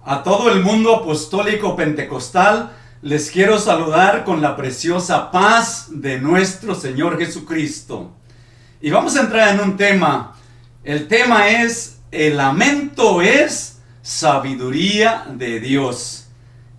A todo el mundo apostólico pentecostal les quiero saludar con la preciosa paz de nuestro Señor Jesucristo. Y vamos a entrar en un tema. El tema es: el lamento es sabiduría de Dios.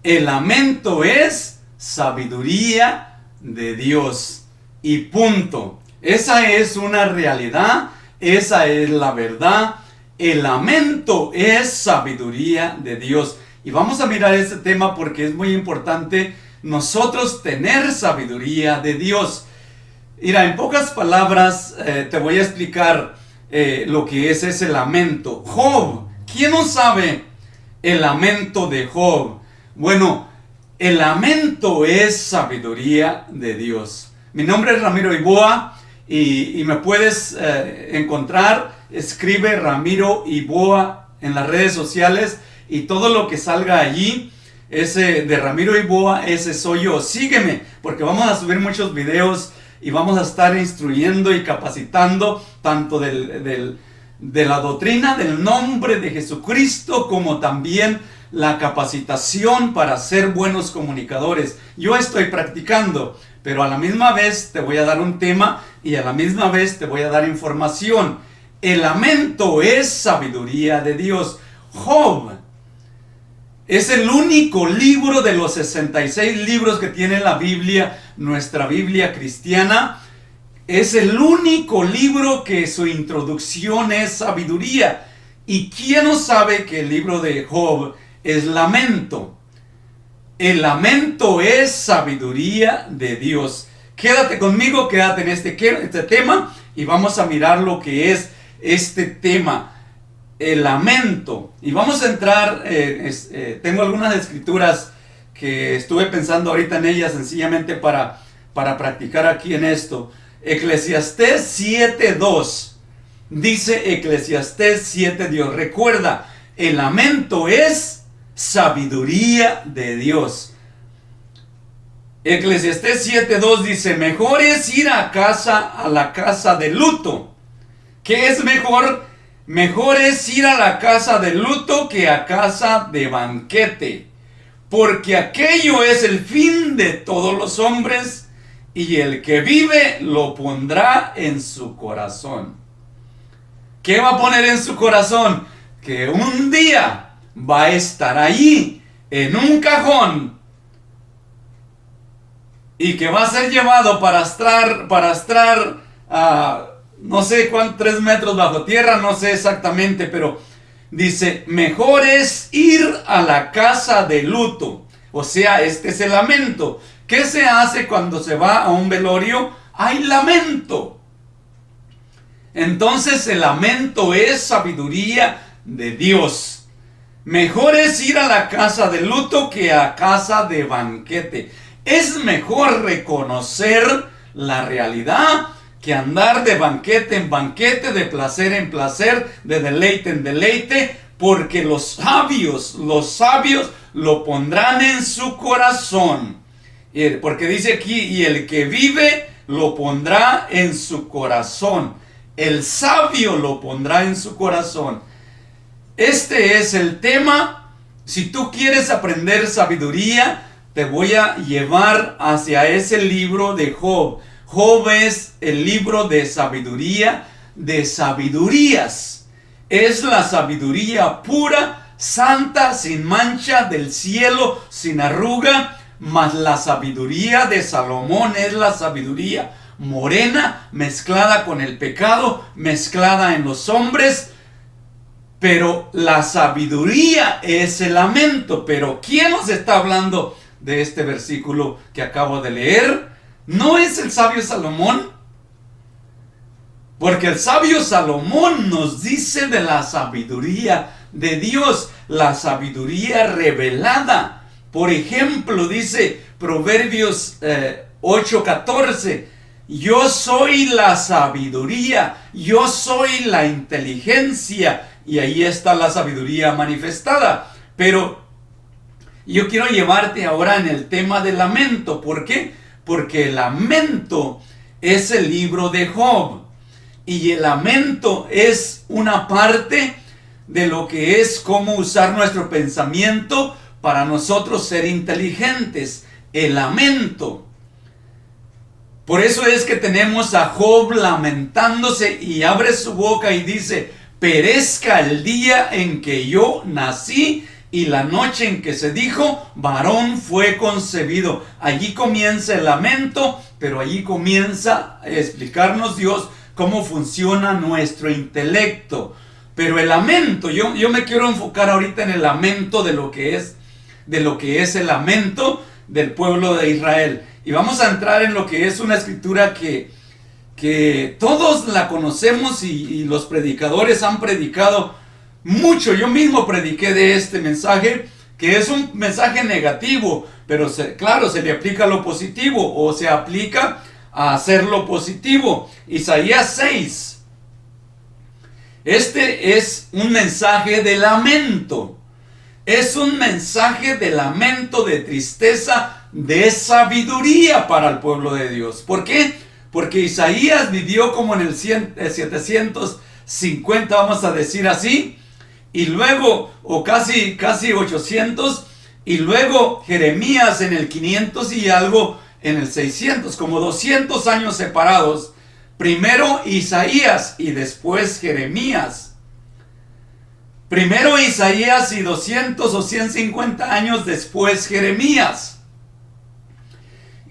El lamento es sabiduría de Dios. Y punto. Esa es una realidad. Esa es la verdad. El lamento es sabiduría de Dios. Y vamos a mirar este tema porque es muy importante nosotros tener sabiduría de Dios. Mira, en pocas palabras te voy a explicar lo que es ese lamento. Job, ¿quién no sabe el lamento de Job? Bueno, el lamento es sabiduría de Dios. Mi nombre es Ramiro Iboa y me puedes encontrar. Escribe Ramiro Iboa en las redes sociales y todo lo que salga allí, ese de Ramiro Iboa, ese soy yo. Sígueme porque vamos a subir muchos videos y vamos a estar instruyendo y capacitando tanto de la doctrina del nombre de Jesucristo como también la capacitación para ser buenos comunicadores. Yo estoy practicando, pero a la misma vez te voy a dar un tema y a la misma vez te voy a dar información. El lamento es sabiduría de Dios. Job es el único libro de los 66 libros que tiene la Biblia, nuestra Biblia cristiana. Es el único libro que su introducción es sabiduría. ¿Y quién no sabe que el libro de Job es lamento? El lamento es sabiduría de Dios. Quédate conmigo, quédate en este tema y vamos a mirar lo que es este tema, el lamento. Y vamos a entrar, tengo algunas escrituras que estuve pensando ahorita en ellas sencillamente para practicar aquí en esto. Eclesiastés 7:2 dice Eclesiastés 7:2. Recuerda, el lamento es sabiduría de Dios. Eclesiastés 7:2 dice: mejor es ir a la casa de luto. ¿Qué es mejor? Mejor es ir a la casa de luto que a casa de banquete, porque aquello es el fin de todos los hombres, y el que vive lo pondrá en su corazón. ¿Qué va a poner en su corazón? Que un día va a estar allí, en un cajón, y que va a ser llevado para estar no sé cuántos, 3 metros bajo tierra, no sé exactamente, pero dice, mejor es ir a la casa de luto. O sea, este es el lamento. ¿Qué se hace cuando se va a un velorio? Hay lamento. Entonces el lamento es sabiduría de Dios. Mejor es ir a la casa de luto que a casa de banquete. Es mejor reconocer la realidad que andar de banquete en banquete, de placer en placer, de deleite en deleite, porque los sabios lo pondrán en su corazón. Porque dice aquí, y el que vive lo pondrá en su corazón. El sabio lo pondrá en su corazón. Este es el tema. Si tú quieres aprender sabiduría, te voy a llevar hacia ese libro de Job. Job es el libro de sabiduría, de sabidurías. Es la sabiduría pura, santa, sin mancha, del cielo, sin arruga. Mas la sabiduría de Salomón es la sabiduría morena, mezclada con el pecado, mezclada en los hombres. Pero la sabiduría es el lamento. Pero ¿quién nos está hablando de este versículo que acabo de leer? ¿No es el sabio Salomón? Porque el sabio Salomón nos dice de la sabiduría de Dios, la sabiduría revelada. Por ejemplo, dice Proverbios 8:14, yo soy la sabiduría, yo soy la inteligencia, y ahí está la sabiduría manifestada. Pero yo quiero llevarte ahora en el tema del lamento. ¿Por qué? Porque el lamento es el libro de Job. Y el lamento es una parte de lo que es cómo usar nuestro pensamiento para nosotros ser inteligentes. El lamento. Por eso es que tenemos a Job lamentándose y abre su boca y dice: perezca el día en que yo nací y la noche en que se dijo, varón fue concebido. Allí comienza el lamento, pero allí comienza a explicarnos Dios cómo funciona nuestro intelecto. Pero el lamento, yo me quiero enfocar ahorita en el lamento de lo que es el lamento del pueblo de Israel. Y vamos a entrar en lo que es una escritura que todos la conocemos y los predicadores han predicado mucho. Yo mismo prediqué de este mensaje, que es un mensaje negativo, pero claro, se le aplica lo positivo, o se aplica a hacer lo positivo. Isaías 6. Este es un mensaje de lamento. Es un mensaje de lamento, de tristeza, de sabiduría para el pueblo de Dios. ¿Por qué? Porque Isaías vivió como en el 750, vamos a decir así, y luego, o casi 800, y luego Jeremías en el 500 y algo en el 600, como 200 años separados. Primero Isaías y después Jeremías. Primero Isaías y 200 o 150 años después Jeremías.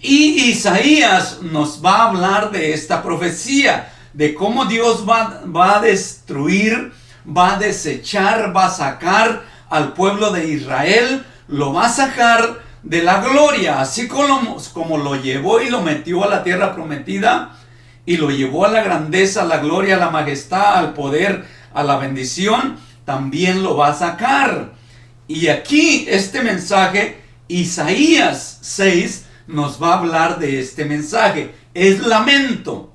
Y Isaías nos va a hablar de esta profecía, de cómo Dios va a destruir, va a desechar, va a sacar al pueblo de Israel, lo va a sacar de la gloria, así como lo llevó y lo metió a la tierra prometida, y lo llevó a la grandeza, a la gloria, a la majestad, al poder, a la bendición, también lo va a sacar. Y aquí este mensaje, Isaías 6, nos va a hablar de este mensaje. Es lamento.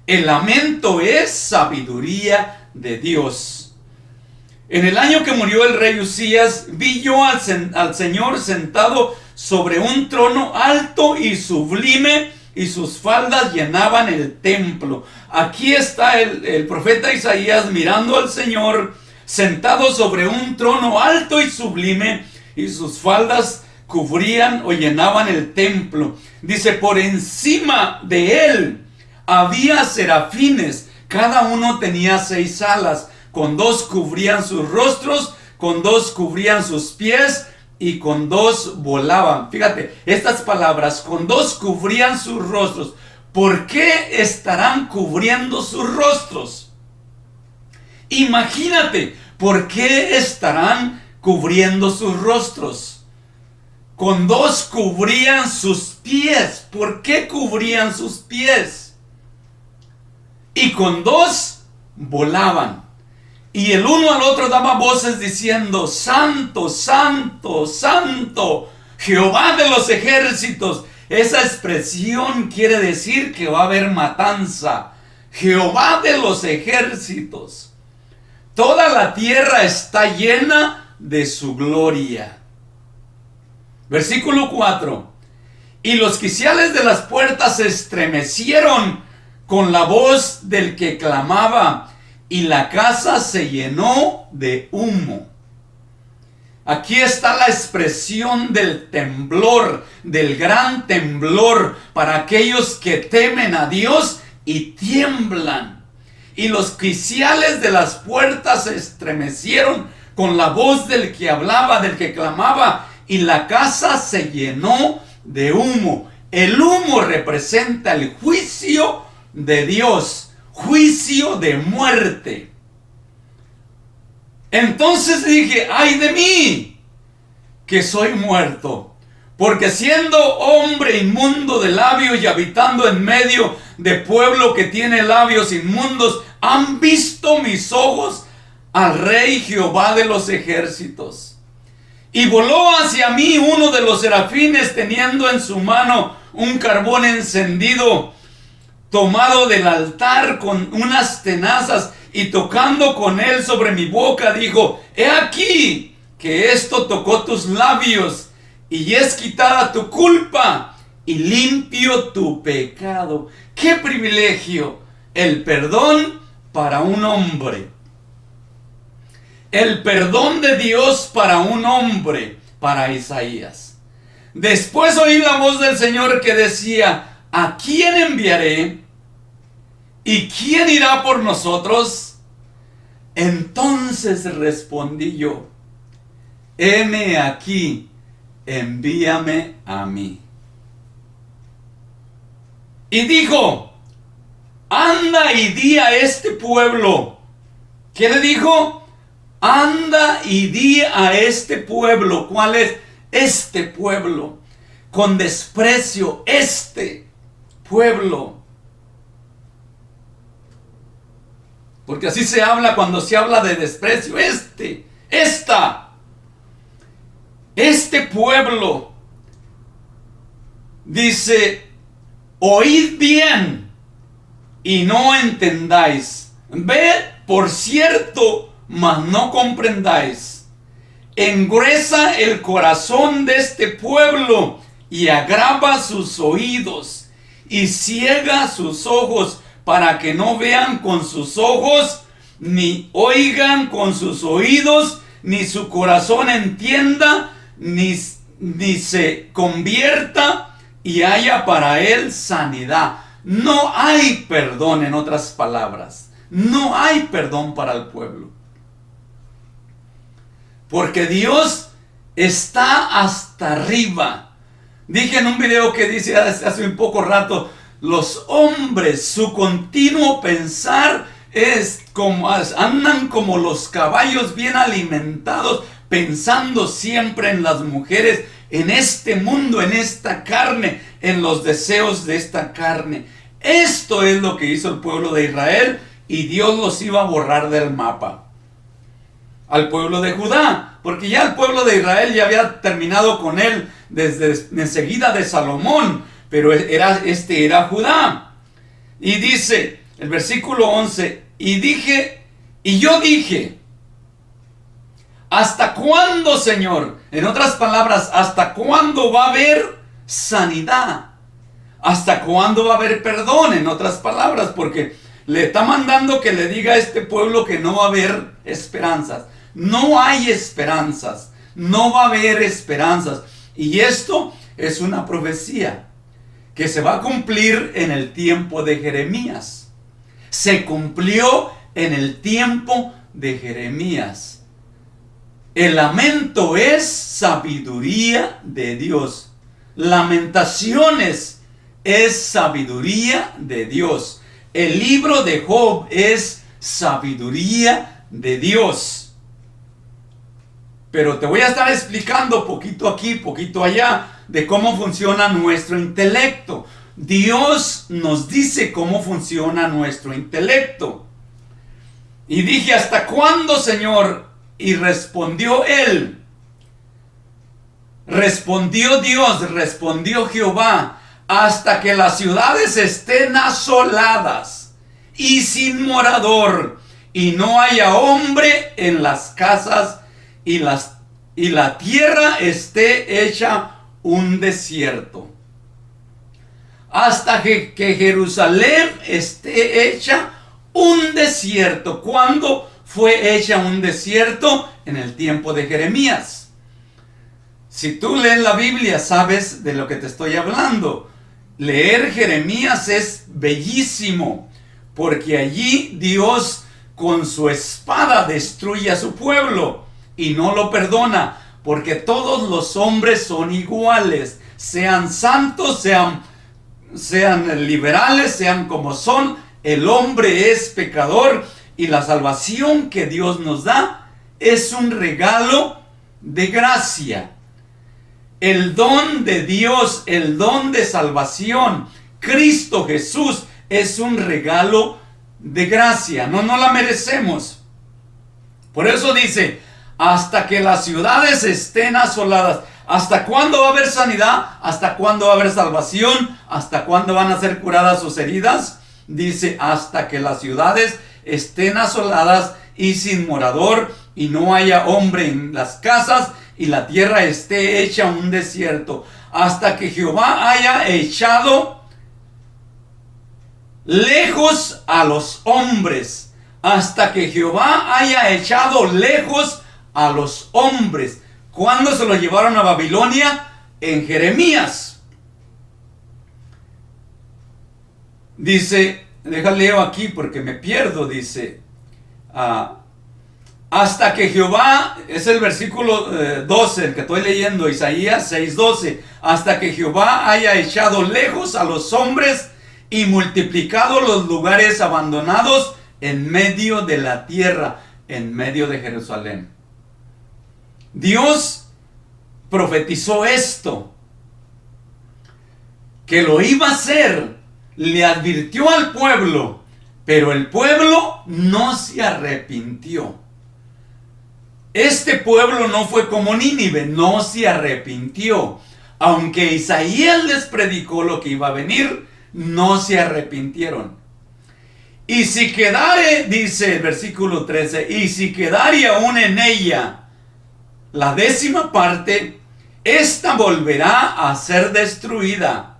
El lamento es sabiduría de Dios. En el año que murió el rey Usías, vi yo al Señor sentado sobre un trono alto y sublime, y sus faldas llenaban el templo. Aquí está el profeta Isaías mirando al Señor sentado sobre un trono alto y sublime, y sus faldas cubrían o llenaban el templo. Dice: por encima de él había serafines, cada uno tenía 6 alas, con 2 cubrían sus rostros, con 2 cubrían sus pies, y con 2 volaban. Fíjate, estas palabras, con 2 cubrían sus rostros. ¿Por qué estarán cubriendo sus rostros? Imagínate, ¿por qué estarán cubriendo sus rostros? Con 2 cubrían sus pies. ¿Por qué cubrían sus pies? Y con 2 volaban. Y el uno al otro daba voces diciendo: Santo, Santo, Santo, Jehová de los ejércitos. Esa expresión quiere decir que va a haber matanza. Jehová de los ejércitos. Toda la tierra está llena de su gloria. Versículo 4. Y los quiciales de las puertas se estremecieron con la voz del que clamaba, y la casa se llenó de humo. Aquí está la expresión del temblor, del gran temblor para aquellos que temen a Dios y tiemblan. Y los quiciales de las puertas se estremecieron con la voz del que hablaba, del que clamaba, y la casa se llenó de humo. El humo representa el juicio de Dios. Juicio de muerte. Entonces dije: ay de mí, que soy muerto, porque siendo hombre inmundo de labios y habitando en medio de pueblo que tiene labios inmundos, han visto mis ojos al Rey Jehová de los ejércitos. Y voló hacia mí uno de los serafines, teniendo en su mano un carbón encendido, tomado del altar con unas tenazas, y tocando con él sobre mi boca, dijo: he aquí que esto tocó tus labios, y es quitada tu culpa, y limpio tu pecado. ¡Qué privilegio! El perdón para un hombre. el perdón de Dios para un hombre, para Isaías. Después oí la voz del Señor que decía: ¿a quién enviaré? ¿Y quién irá por nosotros? Entonces respondí yo: heme aquí, envíame a mí. Y dijo: anda y di a este pueblo. ¿Qué le dijo? Anda y di a este pueblo. ¿Cuál es este pueblo? Con desprecio, este pueblo. Porque así se habla cuando se habla de desprecio. Este pueblo dice: oíd bien y no entendáis. Ved, por cierto, mas no comprendáis. Engruesa el corazón de este pueblo y agrava sus oídos y ciega sus ojos, para que no vean con sus ojos, ni oigan con sus oídos, ni su corazón entienda, ni se convierta y haya para él sanidad. No hay perdón, en otras palabras. No hay perdón para el pueblo. Porque Dios está hasta arriba. Dije en un video que dice hace un poco rato: los hombres, su continuo pensar es como, andan como los caballos bien alimentados, pensando siempre en las mujeres, en este mundo, en esta carne, en los deseos de esta carne. Esto es lo que hizo el pueblo de Israel, y Dios los iba a borrar del mapa. Al pueblo de Judá, porque ya el pueblo de Israel ya había terminado con él desde enseguida de Salomón, pero era Judá. Y dice el versículo 11: y yo dije: ¿hasta cuándo, Señor? En otras palabras, ¿hasta cuándo va a haber sanidad? ¿Hasta cuándo va a haber perdón? En otras palabras, porque le está mandando que le diga a este pueblo que no va a haber esperanzas. No hay esperanzas. No va a haber esperanzas. Y esto es una profecía que se va a cumplir en el tiempo de Jeremías. Se cumplió en el tiempo de Jeremías. El lamento es sabiduría de Dios. Lamentaciones es sabiduría de Dios. El libro de Job es sabiduría de Dios. Pero te voy a estar explicando poquito aquí, poquito allá, de cómo funciona nuestro intelecto. Dios nos dice cómo funciona nuestro intelecto. Y dije: ¿hasta cuándo, Señor? Y respondió él. Respondió Dios, respondió Jehová: hasta que las ciudades estén asoladas y sin morador, y no haya hombre en las casas, y la tierra esté hecha un desierto. Hasta que Jerusalén esté hecha un desierto. ¿Cuándo fue hecha un desierto? En el tiempo de Jeremías. Si tú lees la Biblia, sabes de lo que te estoy hablando. Leer Jeremías es bellísimo, porque allí Dios con su espada destruye a su pueblo y no lo perdona, porque todos los hombres son iguales, sean santos, sean liberales, sean como son. El hombre es pecador, y la salvación que Dios nos da es un regalo de gracia. El don de Dios, el don de salvación, Cristo Jesús, es un regalo de gracia. No la merecemos. Por eso dice: hasta que las ciudades estén asoladas. ¿Hasta cuándo va a haber sanidad? ¿Hasta cuándo va a haber salvación? ¿Hasta cuándo van a ser curadas sus heridas? Dice: hasta que las ciudades estén asoladas y sin morador, y no haya hombre en las casas, y la tierra esté hecha un desierto. Hasta que Jehová haya echado lejos a los hombres, hasta que Jehová haya echado lejos a los hombres. ¿Cuándo se los llevaron a Babilonia? En Jeremías. Dice, leo aquí porque me pierdo, dice, hasta que Jehová, es el versículo 12, el que estoy leyendo, Isaías 6:12, hasta que Jehová haya echado lejos a los hombres y multiplicado los lugares abandonados en medio de la tierra, en medio de Jerusalén. Dios profetizó esto, que lo iba a hacer, le advirtió al pueblo, pero el pueblo no se arrepintió. Este pueblo no fue como Nínive, no se arrepintió. Aunque Isaías les predicó lo que iba a venir, no se arrepintieron. Y si quedare, dice el versículo 13, y si quedare aún en ella la 10ª parte, esta volverá a ser destruida.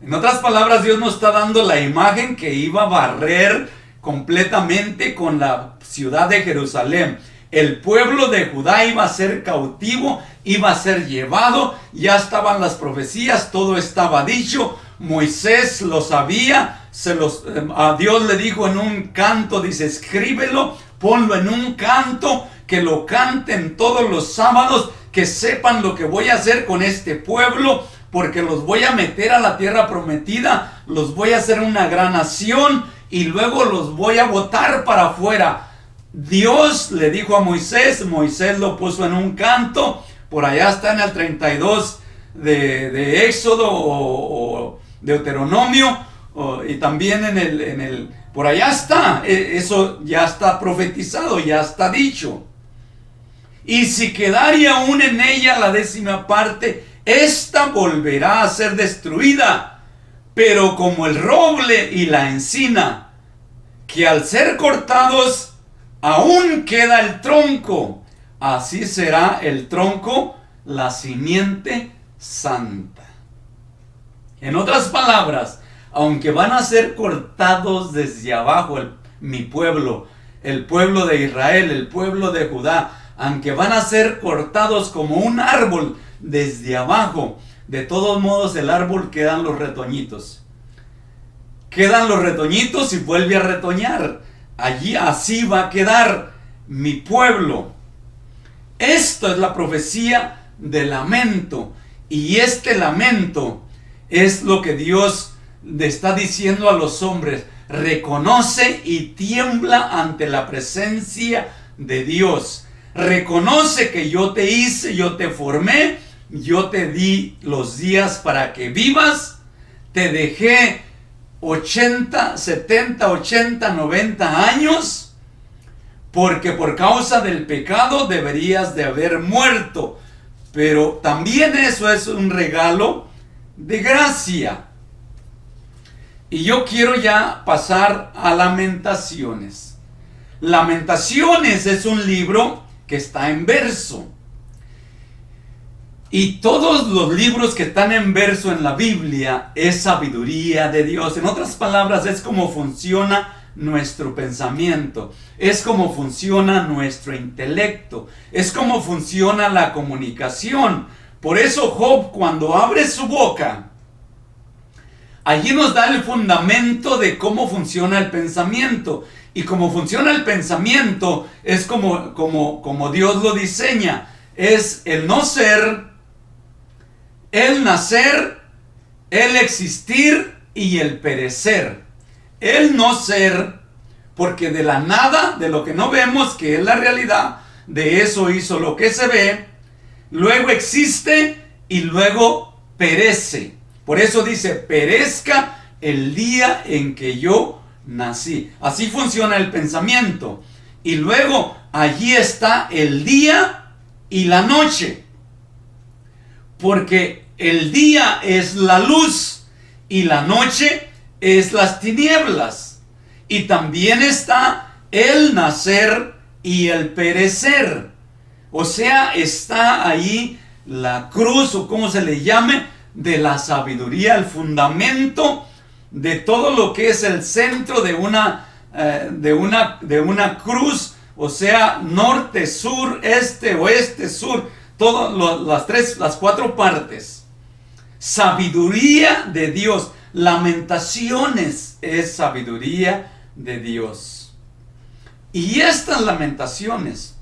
En otras palabras, Dios nos está dando la imagen que iba a barrer completamente con la ciudad de Jerusalén. El pueblo de Judá iba a ser cautivo, iba a ser llevado, ya estaban las profecías, todo estaba dicho, Moisés lo sabía, a Dios le dijo en un canto, dice, escríbelo, ponlo en un canto, que lo canten todos los sábados, que sepan lo que voy a hacer con este pueblo, porque los voy a meter a la tierra prometida, los voy a hacer una gran nación, y luego los voy a botar para afuera. Dios le dijo a Moisés, Moisés lo puso en un canto, por allá está en el 32 de Éxodo o Deuteronomio, y también por allá está, eso ya está profetizado, ya está dicho. Y si quedare aún en ella la 10ª parte, esta volverá a ser destruida, pero como el roble y la encina, que al ser cortados aún queda el tronco, así será el tronco, la simiente santa. En otras palabras, aunque van a ser cortados desde abajo mi pueblo, el pueblo de Israel, el pueblo de Judá, aunque van a ser cortados como un árbol desde abajo, de todos modos el árbol quedan los retoñitos. Quedan los retoñitos y vuelve a retoñar. Allí así va a quedar mi pueblo. Esto es la profecía del lamento. Y este lamento es lo que Dios le está diciendo a los hombres. Reconoce y tiembla ante la presencia de Dios. Reconoce que yo te hice, yo te formé, yo te di los días para que vivas, te dejé 80, 70, 80, 90 años, porque por causa del pecado deberías de haber muerto. Pero también eso es un regalo de gracia. Y yo quiero ya pasar a Lamentaciones. Lamentaciones es un libro que está en verso. Y todos los libros que están en verso en la Biblia es sabiduría de Dios. En otras palabras, es como funciona nuestro pensamiento, es como funciona nuestro intelecto, es como funciona la comunicación. Por eso Job, cuando abre su boca, allí nos da el fundamento de cómo funciona el pensamiento. Y cómo funciona el pensamiento es como Dios lo diseña. Es el no ser, el nacer, el existir y el perecer. El no ser, porque de la nada, de lo que no vemos, que es la realidad, de eso hizo lo que se ve, luego existe y luego perece. Por eso dice, perezca el día en que yo nací. Así funciona el pensamiento. Y luego allí está el día y la noche. Porque el día es la luz y la noche es las tinieblas. Y también está el nacer y el perecer. O sea, está ahí la cruz, o como se le llame, de la sabiduría, el fundamento de todo lo que es el centro de una de una cruz, o sea, norte, sur, este, oeste, sur, todas las cuatro partes. Sabiduría de Dios. Lamentaciones es sabiduría de Dios. Y estas lamentaciones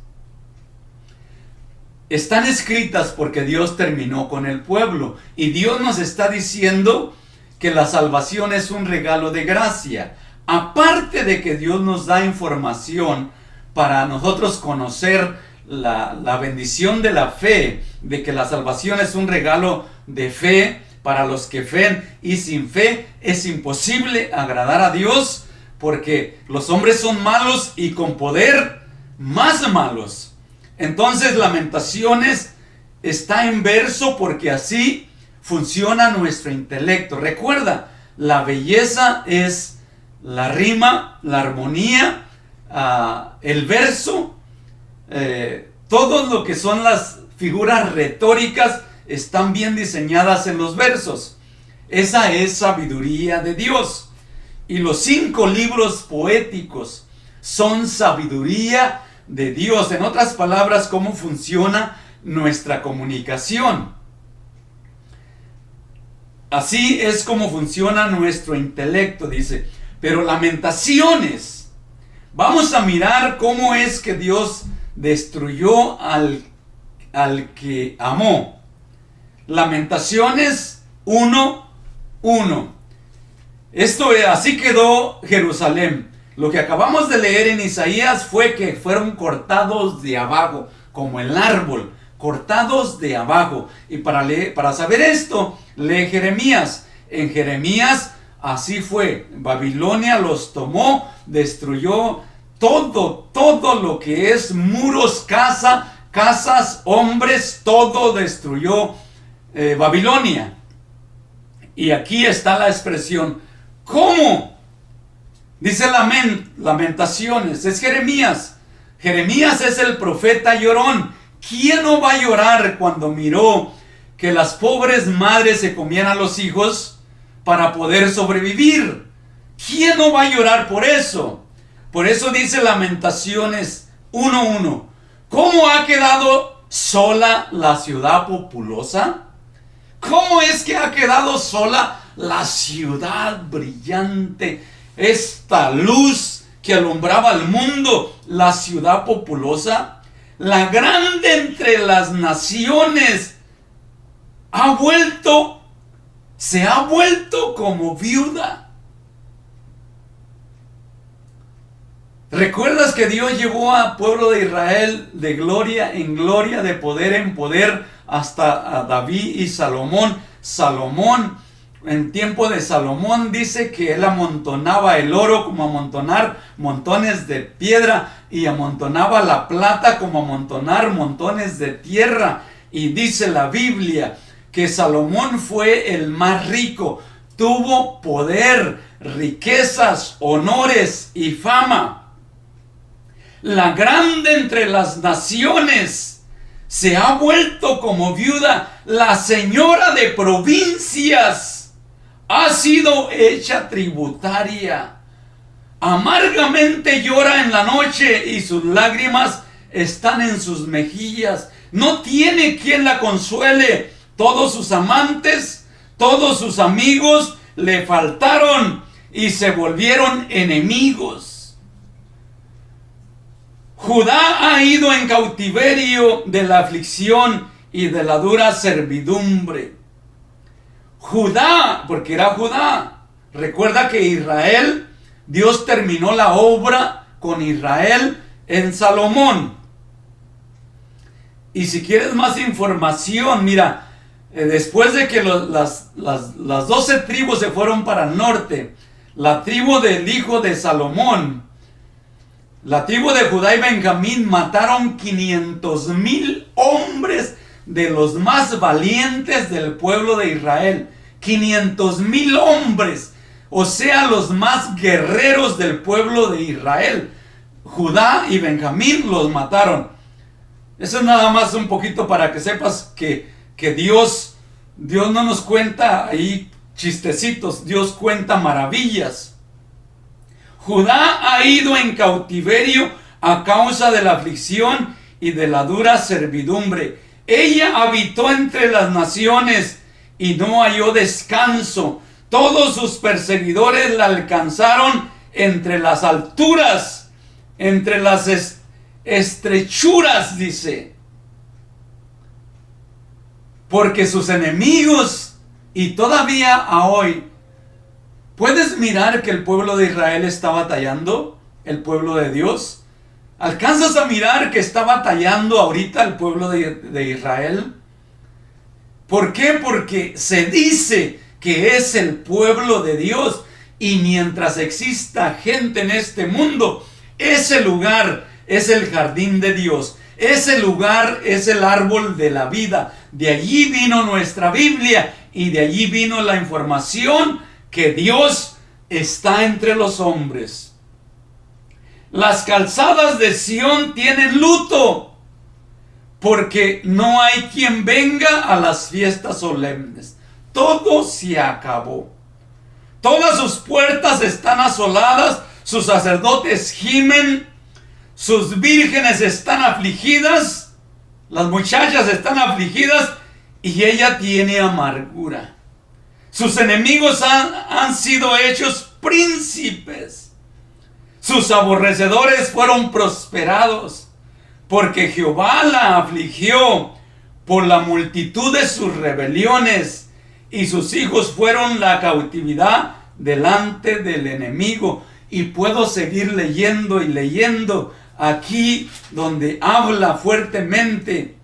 están escritas porque Dios terminó con el pueblo. Y Dios nos está diciendo que la salvación es un regalo de gracia. Aparte de que Dios nos da información para nosotros conocer la bendición de la fe, de que la salvación es un regalo de fe para los que fen, y sin fe es imposible agradar a Dios, porque los hombres son malos y con poder más malos. Entonces Lamentaciones está en verso porque así funciona nuestro intelecto. Recuerda, la belleza es la rima, la armonía, el verso, todo lo que son las figuras retóricas están bien diseñadas en los versos. Esa es sabiduría de Dios. Y los 5 libros poéticos son sabiduría de Dios. En otras palabras, cómo funciona nuestra comunicación. Así es como funciona nuestro intelecto, dice. Pero Lamentaciones, vamos a mirar cómo es que Dios destruyó al que amó. Lamentaciones 1:1. Así quedó Jerusalén. Lo que acabamos de leer en Isaías fue que fueron cortados de abajo, como el árbol, cortados de abajo. Y para saber esto, lee Jeremías. En Jeremías así fue. Babilonia los tomó, destruyó todo lo que es muros, casas, hombres, todo destruyó Babilonia. Y aquí está la expresión, ¿cómo? Dice Lamentaciones, es Jeremías. Jeremías es el profeta llorón. ¿Quién no va a llorar cuando miró que las pobres madres se comían a los hijos para poder sobrevivir? ¿Quién no va a llorar por eso? Por eso dice Lamentaciones 1:1. ¿Cómo ha quedado sola la ciudad populosa? ¿Cómo es que ha quedado sola la ciudad brillante? Esta luz que alumbraba al mundo, la ciudad populosa, la grande entre las naciones, se ha vuelto como viuda. ¿Recuerdas que Dios llevó al pueblo de Israel de gloria en gloria, de poder en poder, hasta a David y Salomón? Salomón, en tiempo de Salomón, dice que él amontonaba el oro como amontonar montones de piedra, y amontonaba la plata como amontonar montones de tierra. Y dice la Biblia que Salomón fue el más rico, tuvo poder, riquezas, honores y fama. La grande entre las naciones se ha vuelto como viuda. La señora de provincias ha sido hecha tributaria. Amargamente llora en la noche y sus lágrimas están en sus mejillas. No tiene quien la consuele. Todos sus amantes, todos sus amigos le faltaron y se volvieron enemigos. Judá ha ido en cautiverio de la aflicción y de la dura servidumbre. Judá, porque era Judá. Recuerda que Israel, Dios terminó la obra con Israel en Salomón. Y si quieres más información, mira, después de que las 12 tribus se fueron para el norte, la tribu del hijo de Salomón, la tribu de Judá y Benjamín mataron 500,000 hombres de los más valientes del pueblo de Israel. 500,000 hombres, o sea, los más guerreros del pueblo de Israel. Judá y Benjamín los mataron. Eso es nada más un poquito para que sepas que Dios no nos cuenta ahí chistecitos, Dios cuenta maravillas. Judá ha ido en cautiverio a causa de la aflicción y de la dura servidumbre. Ella habitó entre las naciones y no halló descanso. Todos sus perseguidores la alcanzaron entre las alturas, entre las estrechuras, dice. Porque sus enemigos, y todavía a hoy, ¿puedes mirar que el pueblo de Israel está batallando? El pueblo de Dios. ¿Alcanzas a mirar que está batallando ahorita el pueblo de Israel? ¿Por qué? Porque se dice que es el pueblo de Dios. Y mientras exista gente en este mundo, ese lugar es el jardín de Dios. Ese lugar es el árbol de la vida. De allí vino nuestra Biblia y de allí vino la información que Dios está entre los hombres. Las calzadas de Sión tienen luto, porque no hay quien venga a las fiestas solemnes. Todo se acabó. Todas sus puertas están asoladas, sus sacerdotes gimen, sus vírgenes están afligidas, las muchachas están afligidas y ella tiene amargura. Sus enemigos han sido hechos príncipes. Sus aborrecedores fueron prosperados, porque Jehová la afligió por la multitud de sus rebeliones, y sus hijos fueron la cautividad delante del enemigo. Y puedo seguir leyendo y leyendo aquí donde habla fuertemente.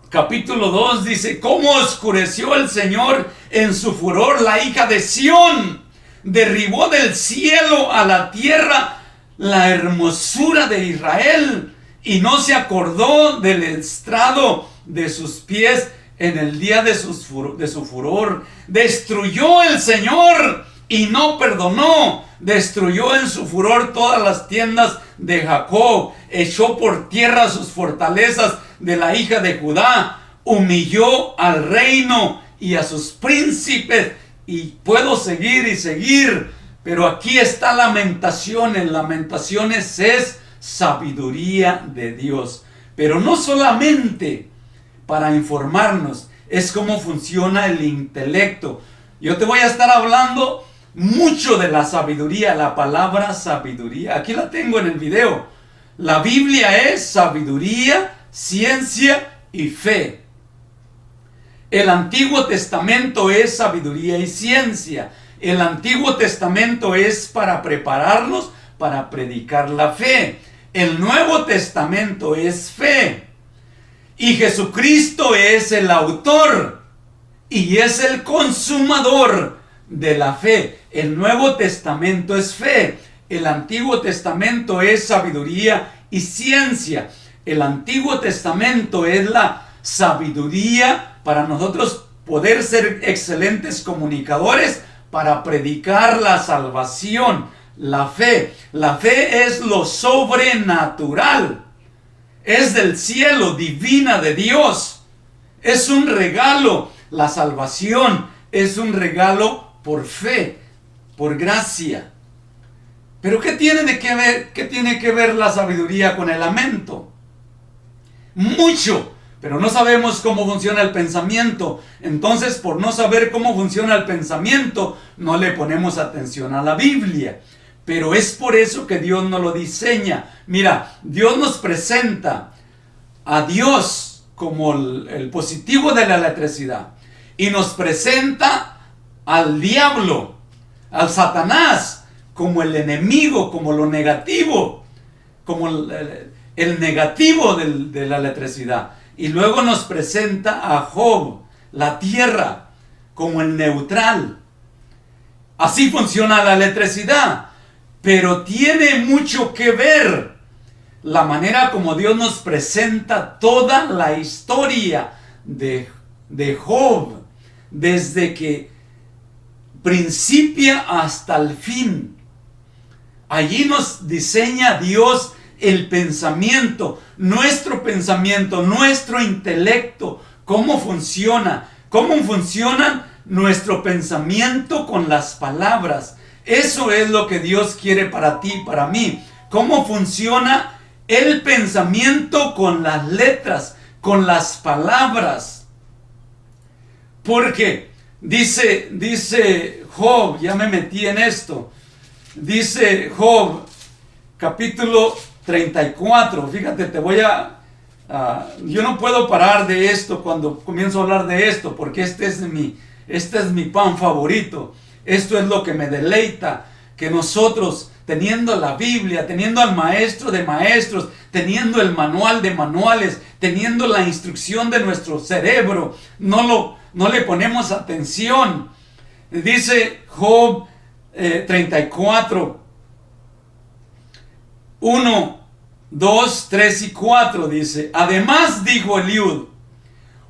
Capítulo 2 dice: ¿cómo oscureció el Señor en su furor la hija de Sión? Derribó del cielo a la tierra la hermosura de Israel, y no se acordó del estrado de sus pies en el día de su furor. Destruyó el Señor y no perdonó. Destruyó en su furor todas las tiendas de Jacob. Echó por tierra sus fortalezas de la hija de Judá. Humilló al reino y a sus príncipes. Y puedo seguir y seguir. Pero aquí está Lamentaciones. Lamentaciones es sabiduría de Dios. Pero no solamente para informarnos, es cómo funciona el intelecto. Yo te voy a estar hablando mucho de la sabiduría, la palabra sabiduría. Aquí la tengo en el video. La Biblia es sabiduría, ciencia y fe. El Antiguo Testamento es sabiduría y ciencia. El Antiguo Testamento es para prepararnos para predicar la fe. El Nuevo Testamento es fe. Y Jesucristo es el autor y es el consumador de la fe. El Nuevo Testamento es fe. El Antiguo Testamento es sabiduría y ciencia. El Antiguo Testamento es la sabiduría para nosotros poder ser excelentes comunicadores, para predicar la salvación, la fe. La fe es lo sobrenatural. Es del cielo, divina de Dios. Es un regalo. La salvación es un regalo por fe, por gracia. Pero ¿qué tiene que ver la sabiduría con el lamento? Mucho. Pero no sabemos cómo funciona el pensamiento. Entonces, por no saber cómo funciona el pensamiento, no le ponemos atención a la Biblia. Pero es por eso que Dios nos lo diseña. Mira, Dios nos presenta a Dios como el positivo de la electricidad. Y nos presenta al diablo, al Satanás, como el enemigo, como lo negativo, como el negativo de la electricidad. Y luego nos presenta a Job, la tierra, como el neutral. Así funciona la electricidad. Pero tiene mucho que ver la manera como Dios nos presenta toda la historia de Job, desde que principia hasta el fin. Allí nos diseña Dios el pensamiento, nuestro intelecto, cómo funciona nuestro pensamiento con las palabras. Eso es lo que Dios quiere para ti, para mí. ¿Cómo funciona el pensamiento con las letras, con las palabras? Porque dice Job, ya me metí en esto. Dice Job, capítulo 34. Fíjate, yo no puedo parar de esto cuando comienzo a hablar de esto, porque este es mi pan favorito. Esto es lo que me deleita, que nosotros, teniendo la Biblia, teniendo al maestro de maestros, teniendo el manual de manuales, teniendo la instrucción de nuestro cerebro, no le ponemos atención. Dice Job 34, 1, 2, 3 y 4, dice: además dijo Eliud,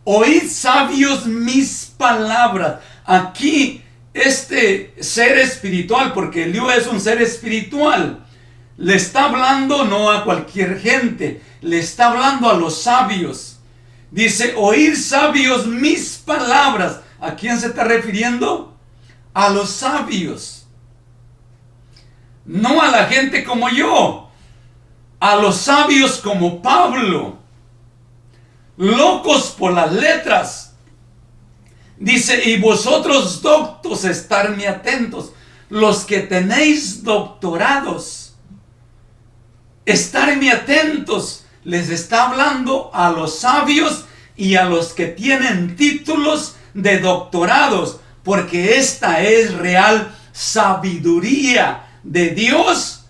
oíd sabios mis palabras. Aquí este ser espiritual, porque Eliud es un ser espiritual, le está hablando no a cualquier gente, le está hablando a los sabios. Dice: oíd sabios mis palabras. ¿A quién se está refiriendo? A los sabios. No a la gente como yo, a los sabios como Pablo, locos por las letras. Dice: y vosotros doctos, estarme atentos, los que tenéis doctorados, estarme atentos. Les está hablando a los sabios y a los que tienen títulos de doctorados, porque esta es real sabiduría de Dios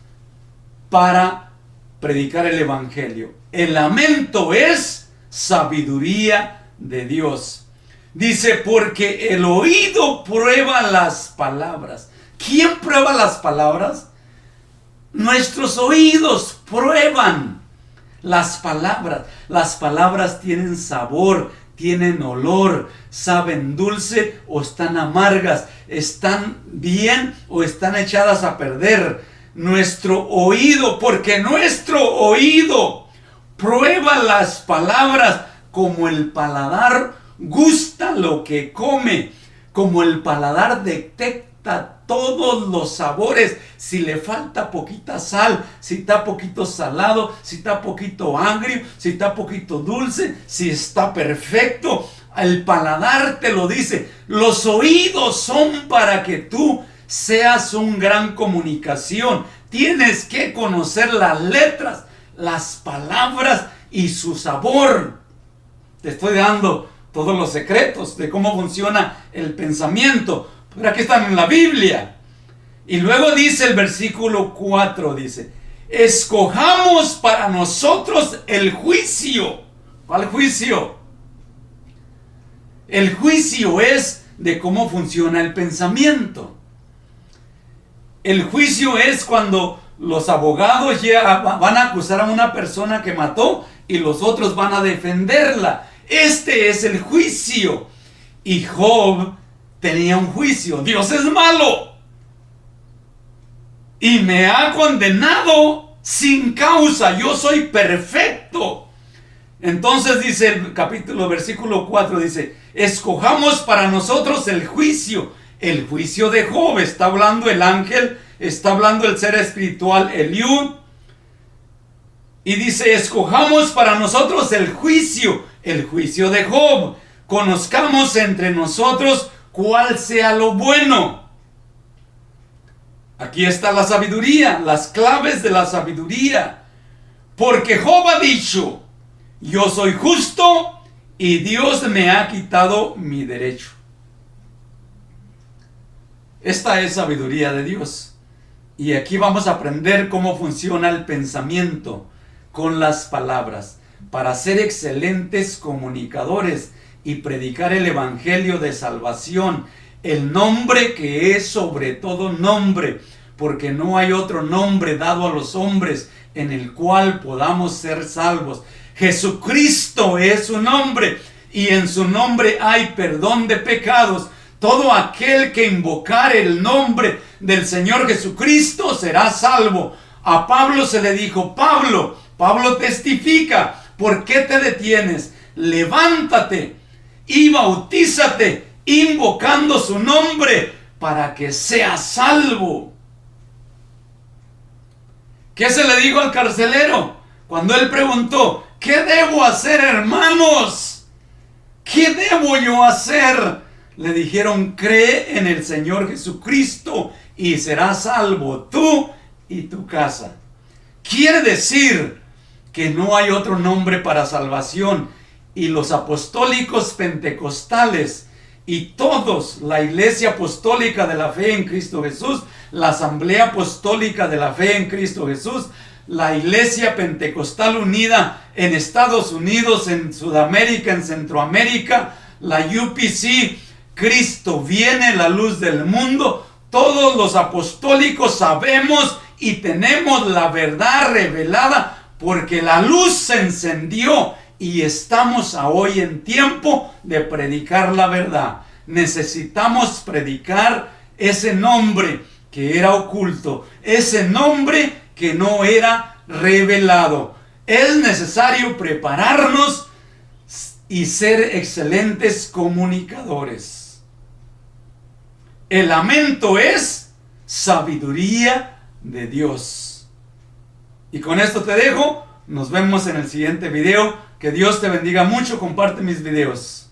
para predicar el evangelio. El lamento es sabiduría de Dios. Dice: porque el oído prueba las palabras. ¿Quién prueba las palabras? Nuestros oídos prueban las palabras. Las palabras tienen sabor, tienen olor, saben dulce o están amargas, están bien o están echadas a perder. Nuestro oído, porque nuestro oído prueba las palabras, como el paladar gusta lo que come, como el paladar detecta todos los sabores, si le falta poquita sal, si está poquito salado, si está poquito agrio, si está poquito dulce, si está perfecto. El paladar te lo dice. Los oídos son para que tú seas un gran comunicación. Tienes que conocer las letras, las palabras y su sabor. Te estoy dando todos los secretos de cómo funciona el pensamiento. Pero aquí están en la Biblia. Y luego dice el versículo 4, dice: escojamos para nosotros el juicio. ¿Cuál juicio? El juicio es de cómo funciona el pensamiento. El juicio es cuando los abogados van a acusar a una persona que mató y los otros van a defenderla. Este es el juicio. Y Job tenía un juicio. Dios es malo y me ha condenado sin causa. Yo soy perfecto. Entonces dice el versículo 4, dice: escojamos para nosotros el juicio. El juicio de Job. Está hablando el ángel, está hablando el ser espiritual Eliud. Y dice: escojamos para nosotros el juicio de Job. Conozcamos entre nosotros cuál sea lo bueno. Aquí está la sabiduría, las claves de la sabiduría. Porque Job ha dicho: yo soy justo y Dios me ha quitado mi derecho. Esta es sabiduría de Dios. Y aquí vamos a aprender cómo funciona el pensamiento con las palabras, para ser excelentes comunicadores y predicar el evangelio de salvación, el nombre que es sobre todo nombre, porque no hay otro nombre dado a los hombres en el cual podamos ser salvos. Jesucristo es su nombre, y en su nombre hay perdón de pecados. Todo aquel que invocare el nombre del Señor Jesucristo será salvo. A Pablo se le dijo: Pablo testifica. ¿Por qué te detienes? Levántate y bautízate invocando su nombre para que seas salvo. ¿Qué se le dijo al carcelero? Cuando él preguntó, ¿qué debo hacer, hermanos? ¿Qué debo yo hacer? Le dijeron, cree en el Señor Jesucristo y serás salvo tú y tu casa. Quiere decir que no hay otro nombre para salvación. Y los apostólicos pentecostales y todos, la Iglesia Apostólica de la Fe en Cristo Jesús, la Asamblea Apostólica de la Fe en Cristo Jesús, la Iglesia Pentecostal Unida en Estados Unidos, en Sudamérica, en Centroamérica, la UPC, Cristo viene, la luz del mundo. Todos los apostólicos sabemos y tenemos la verdad revelada porque la luz se encendió y estamos hoy en tiempo de predicar la verdad. Necesitamos predicar ese nombre que era oculto, ese nombre que no era revelado. Es necesario prepararnos y ser excelentes comunicadores. El lamento es sabiduría de Dios. Y con esto te dejo. Nos vemos en el siguiente video. Que Dios te bendiga mucho. Comparte mis videos.